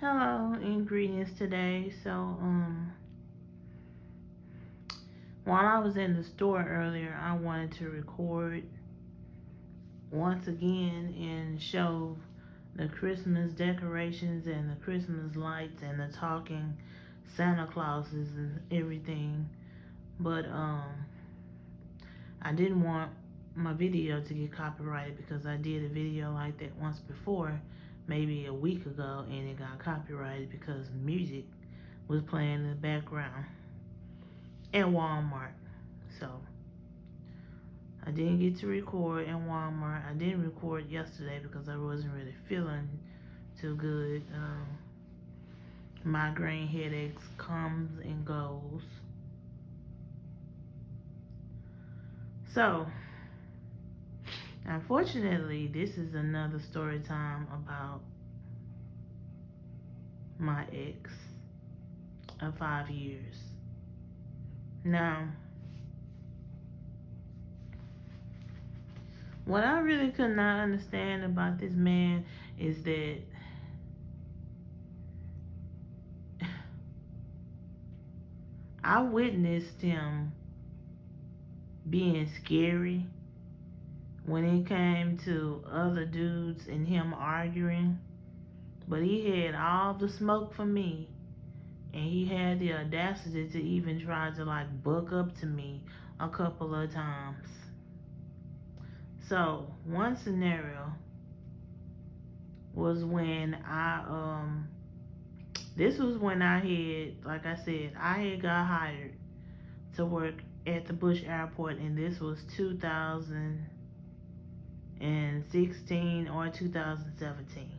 Hello, ingredients today. While I was in the store earlier, I wanted to record once again and show the Christmas decorations and the Christmas lights and the talking Santa Clauses and everything. But I didn't want my video to get copyrighted because I did a video like that once before, maybe a week ago, and it got copyrighted because music was playing in the background at Walmart. So I didn't get to record in Walmart. I didn't record yesterday because I wasn't really feeling too good. Migraine headaches comes and goes. So unfortunately, this is another story time about my ex of 5 years. Now, what I really could not understand about this man is that I witnessed him being scary when it came to other dudes and him arguing, but he had all the smoke for me, and he had the audacity to even try to buck up to me a couple of times. So one scenario was when this was when I had, like I said, I had got hired to work at the Bush Airport, and this was 2016 or 2017.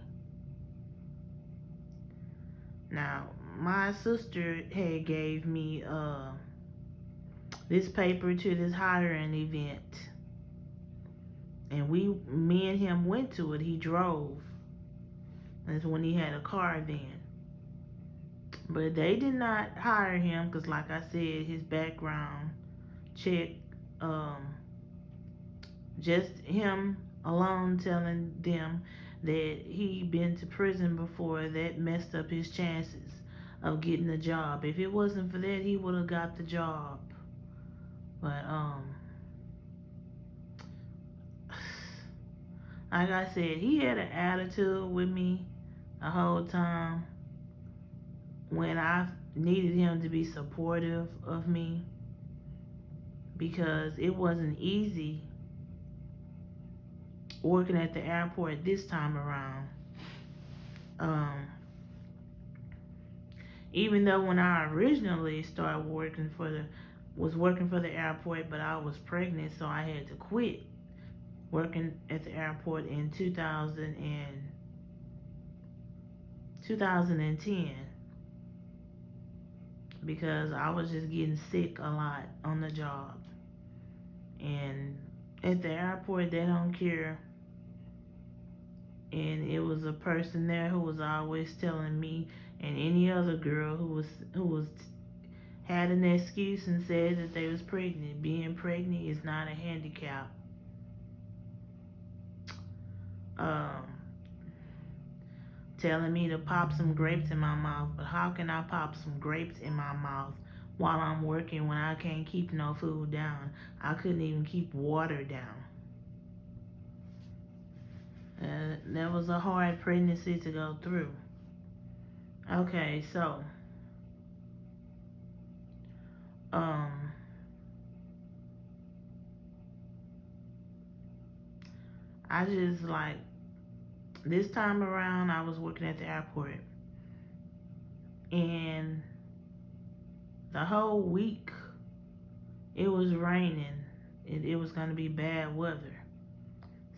Now, my sister had gave me this paper to this hiring event, and me and him went to it. He drove. That's when he had a car then. But they did not hire him because, like I said, his background check, just him alone telling them that he'd been to prison before, that messed up his chances of getting a job. If it wasn't for that, he would have got the job. But like I said, he had an attitude with me the whole time when I needed him to be supportive of me, because it wasn't easy working at the airport this time around. Even though when I originally started was working for the airport, but I was pregnant, so I had to quit working at the airport in 2010 because I was just getting sick a lot on the job. And at the airport, they don't care. And it was a person there who was always telling me and any other girl who had an excuse and said that they was pregnant. Being pregnant is not a handicap. Telling me to pop some grapes in my mouth, but how can I pop some grapes in my mouth while I'm working when I can't keep no food down? I couldn't even keep water down. That was a hard pregnancy to go through. Okay, so I just this time around I was working at the airport, and the whole week it was raining. It was going to be bad weather.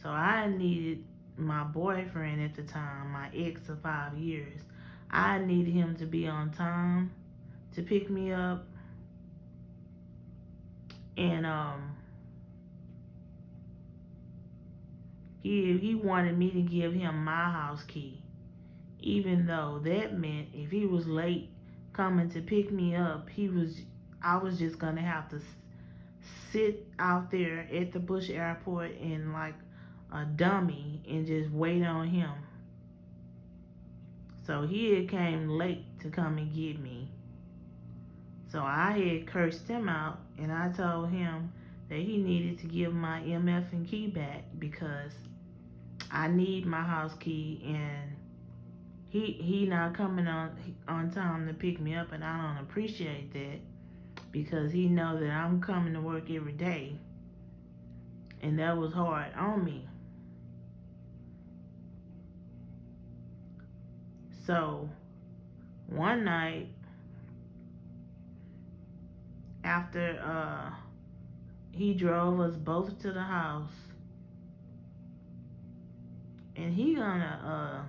So I needed my boyfriend at the time, my ex of 5 years, I needed him to be on time to pick me up. And he wanted me to give him my house key, even though that meant if he was late coming to pick me up, I was just gonna have to sit out there at the Bush Airport and like a dummy and just wait on him. So he had came late to come and get me. So I had cursed him out, and I told him that he needed to give my MF and key back because I need my house key, and he not coming on time to pick me up, and I don't appreciate that because he know that I'm coming to work every day, and that was hard on me. So one night after he drove us both to the house, and he gonna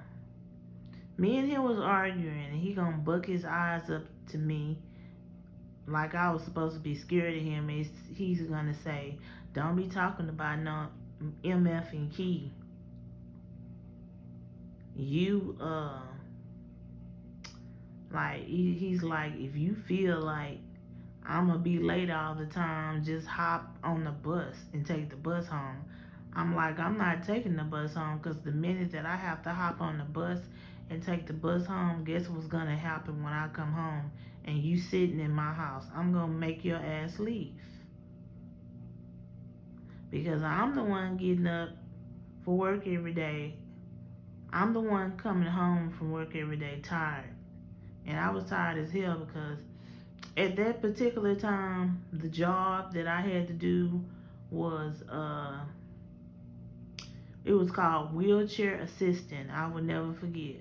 me and him was arguing, and he gonna buck his eyes up to me like I was supposed to be scared of him. He's gonna say, "Don't be talking about no MF and key. You like he's like, if you feel like I'm gonna be late all the time, just hop on the bus and take the bus home." I'm like, I'm not taking the bus home, because the minute that I have to hop on the bus and take the bus home, guess what's gonna happen when I come home and you sitting in my house? I'm gonna make your ass leave, because I'm the one getting up for work every day. I'm the one coming home from work every day tired, and I was tired as hell because at that particular time, the job that I had to do was it was called wheelchair assistant. I would never forget.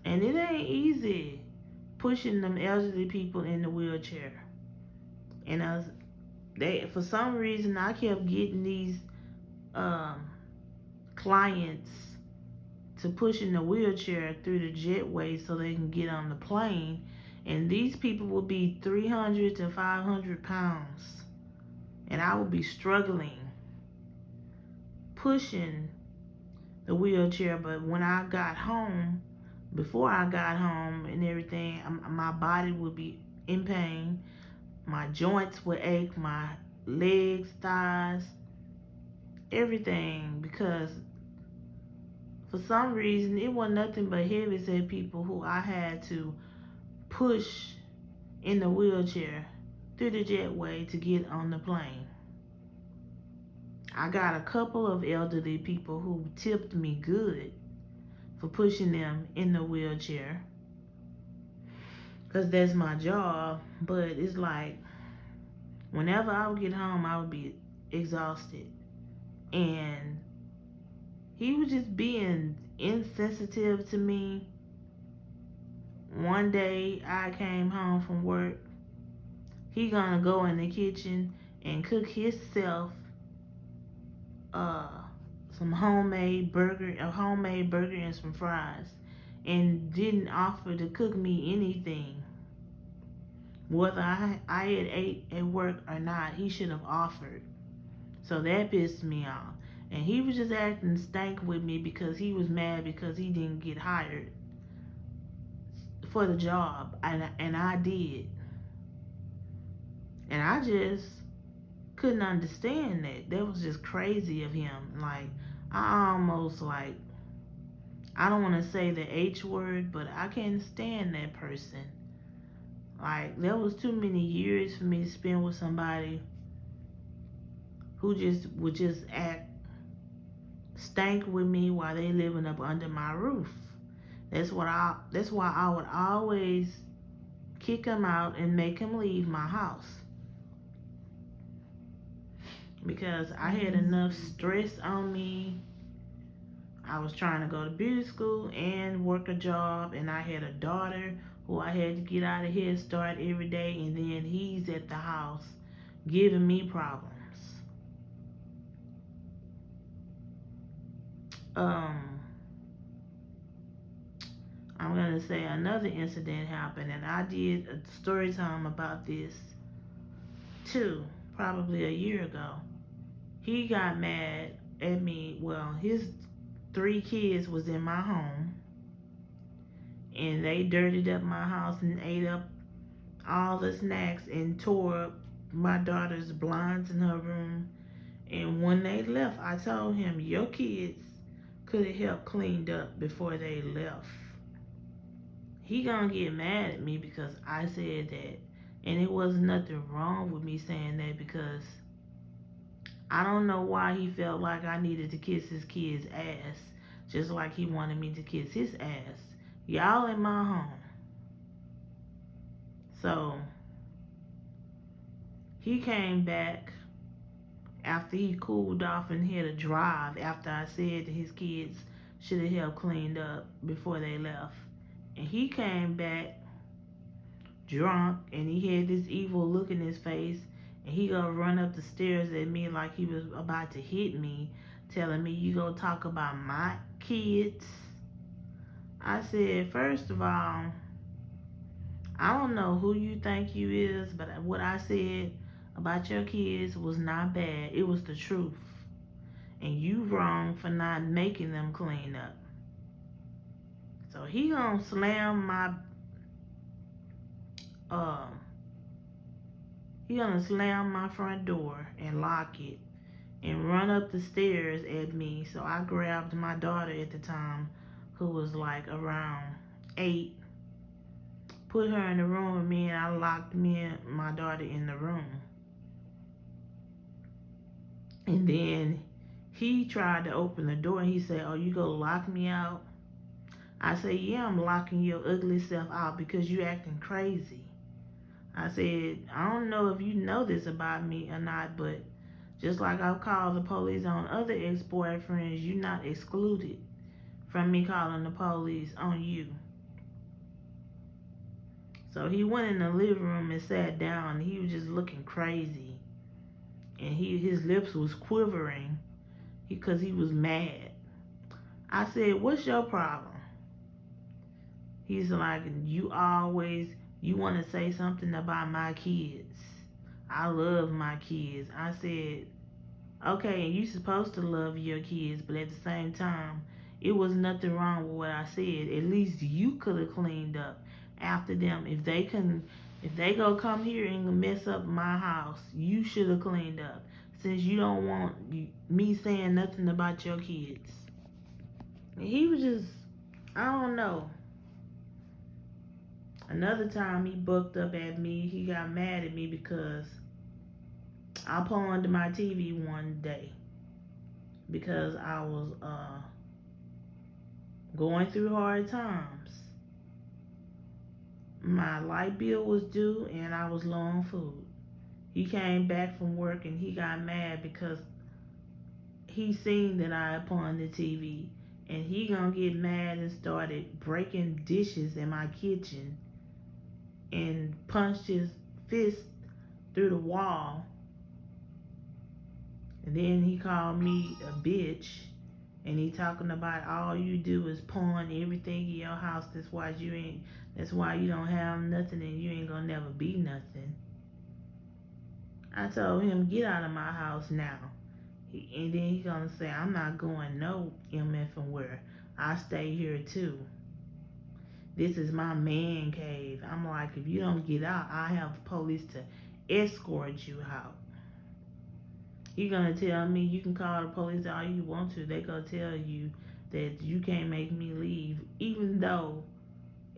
And it ain't easy pushing them elderly people in the wheelchair. And for some reason, I kept getting these clients to push in the wheelchair through the jetway so they can get on the plane. And these people will be 300 to 500 pounds. And I would be struggling pushing the wheelchair. But when I got home, before I got home and everything, my body would be in pain. My joints would ache, my legs, thighs, everything, because for some reason it wasn't nothing but heavyset people who I had to push in the wheelchair through the jetway to get on the plane. I got a couple of elderly people who tipped me good for pushing them in the wheelchair, because that's my job. But it's like, whenever I would get home, I would be exhausted, and he was just being insensitive to me. One day I came home from work, he gonna go in the kitchen and cook himself some homemade burger and some fries, and didn't offer to cook me anything. Whether I had ate at work or not, he should have offered. So that pissed me off. And he was just acting stank with me because he was mad because he didn't get hired for the job, and I did. And I just couldn't understand that. That was just crazy of him. Like, I almost, like, I don't want to say the H word, but I can't stand that person. Like, there was too many years for me to spend with somebody who just would just act stank with me while they living up under my roof. That's why I would always kick him out and make him leave my house, because I had enough stress on me. I was trying to go to beauty school and work a job, and I had a daughter who I had to get out of Head Start every day, and then he's at the house giving me problems. I'm gonna say another incident happened, and I did a story time about this too, probably a year ago. He got mad at me. Well, his 3 kids was in my home, and they dirtied up my house and ate up all the snacks and tore up my daughter's blinds in her room. And when they left, I told him, your kids could have helped cleaned up before they left. He gonna get mad at me because I said that. And it was nothing wrong with me saying that, because I don't know why he felt like I needed to kiss his kid's ass, just like he wanted me to kiss his ass. Y'all in my home. So he came back after he cooled off and had a drive, after I said that his kids should have helped cleaned up before they left. And he came back drunk, and he had this evil look in his face, and he gonna run up the stairs at me like he was about to hit me, telling me, you gonna talk about my kids? I said, first of all, I don't know who you think you is, but what I said about your kids was not bad. It was the truth. And you wrong for not making them clean up. So he gonna slam my front door and lock it and run up the stairs at me. So I grabbed my daughter at the time, who was like around 8, put her in the room with me, and I locked me and my daughter in the room. And then he tried to open the door, and he said, oh, you gonna lock me out? I said, yeah, I'm locking your ugly self out because you acting crazy. I said, I don't know if you know this about me or not, but just like I've called the police on other ex-boyfriends, you're not excluded from me calling the police on you. So he went in the living room and sat down, and he was just looking crazy. And his lips was quivering because he was mad. I said, what's your problem? He's like, you want to say something about my kids. I love my kids. I said, okay, and you supposed to love your kids, but at the same time, it was nothing wrong with what I said. At least you could have cleaned up after them. If they go come here and mess up my house, you should have cleaned up. Since you don't want me saying nothing about your kids. And he was just, I don't know. Another time he bucked up at me. He got mad at me because I pawned my TV one day because I was going through hard times. My light bill was due and I was low on food. He came back from work and he got mad because he seen that I had pawned the TV, and he gonna get mad and started breaking dishes in my kitchen and punched his fist through the wall. And then he called me a bitch, and he talking about all you do is pawn everything in your house. That's why you don't have nothing, and you ain't gonna never be nothing. I told him, get out of my house now. And then he gonna say, I'm not going no MF and where. I stay here too. This is my man cave. I'm like, if you don't get out, I have police to escort you out. He gonna tell me, you can call the police all you want to. They gonna tell you that you can't make me leave. Even though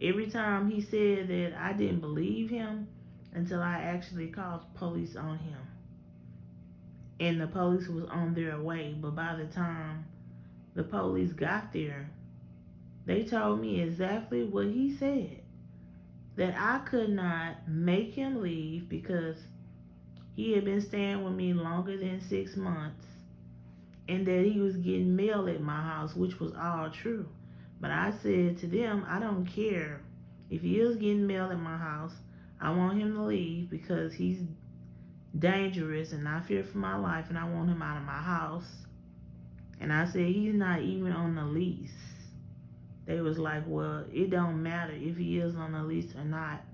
every time he said that, I didn't believe him until I actually called police on him. And the police was on their way. But by the time the police got there, they told me exactly what he said. That I could not make him leave because he had been staying with me longer than 6 months. And that he was getting mail at my house, which was all true. But I said to them, I don't care. If he is getting mail at my house, I want him to leave because he's dangerous and I fear for my life, and I want him out of my house. And I said, he's not even on the lease. They was like, well, it don't matter if he is on the lease or not.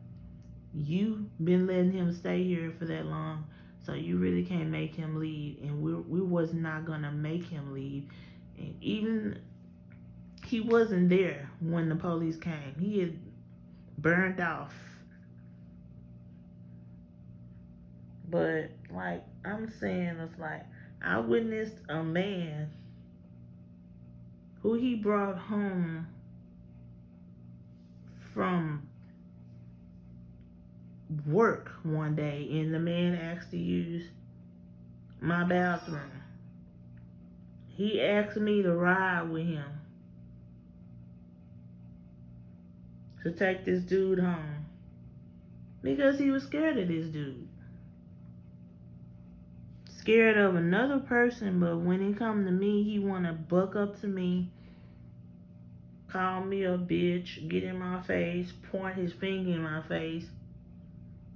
You been letting him stay here for that long, so you really can't make him leave. And we was not gonna make him leave. And even he wasn't there when the police came. He had burned off. But like I'm saying, it's like I witnessed a man who he brought home from work one day, and the man asked to use my bathroom. He asked me to ride with him to take this dude home because he was scared of this dude. Scared of another person, but when it come to me, he want to buck up to me, call me a bitch, get in my face, point his finger in my face,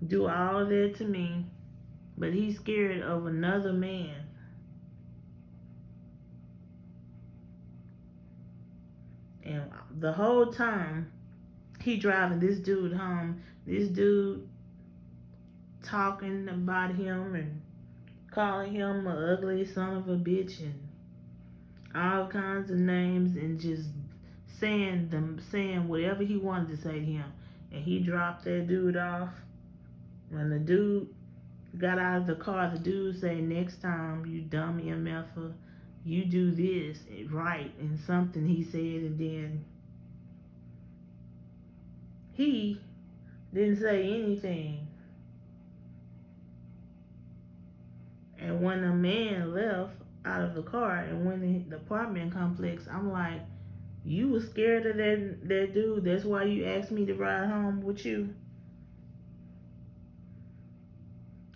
do all of that to me, but he's scared of another man. And the whole time he driving this dude home, this dude talking about him and calling him an ugly son of a bitch and all kinds of names, and just saying whatever he wanted to say to him. And he dropped that dude off. When the dude got out of the car, the dude said, "Next time, you dumb MFer, you do this right," and something he said, and then he didn't say anything. And when the man left out of the car and went in the apartment complex, I'm like, you was scared of that dude. That's why you asked me to ride home with you.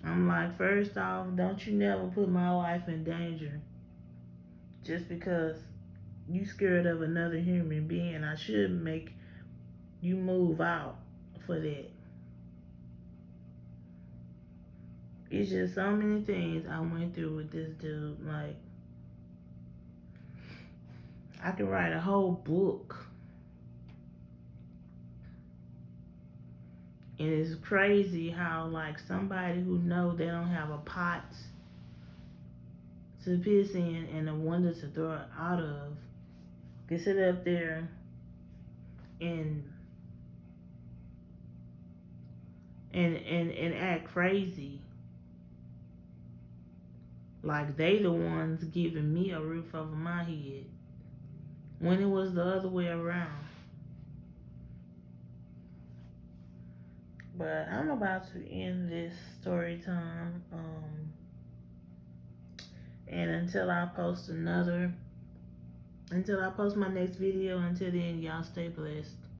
I'm like, first off, don't you never put my life in danger just because you scared of another human being. I should make you move out for that. It's just so many things I went through with this dude. Like, I could write a whole book. And it's crazy how, like, somebody who know they don't have a pot to piss in and a window to throw it out of can sit up there and act crazy. Like they the ones giving me a roof over my head when it was the other way around. But I'm about to end this story time. And until I post my next video, until then, y'all stay blessed.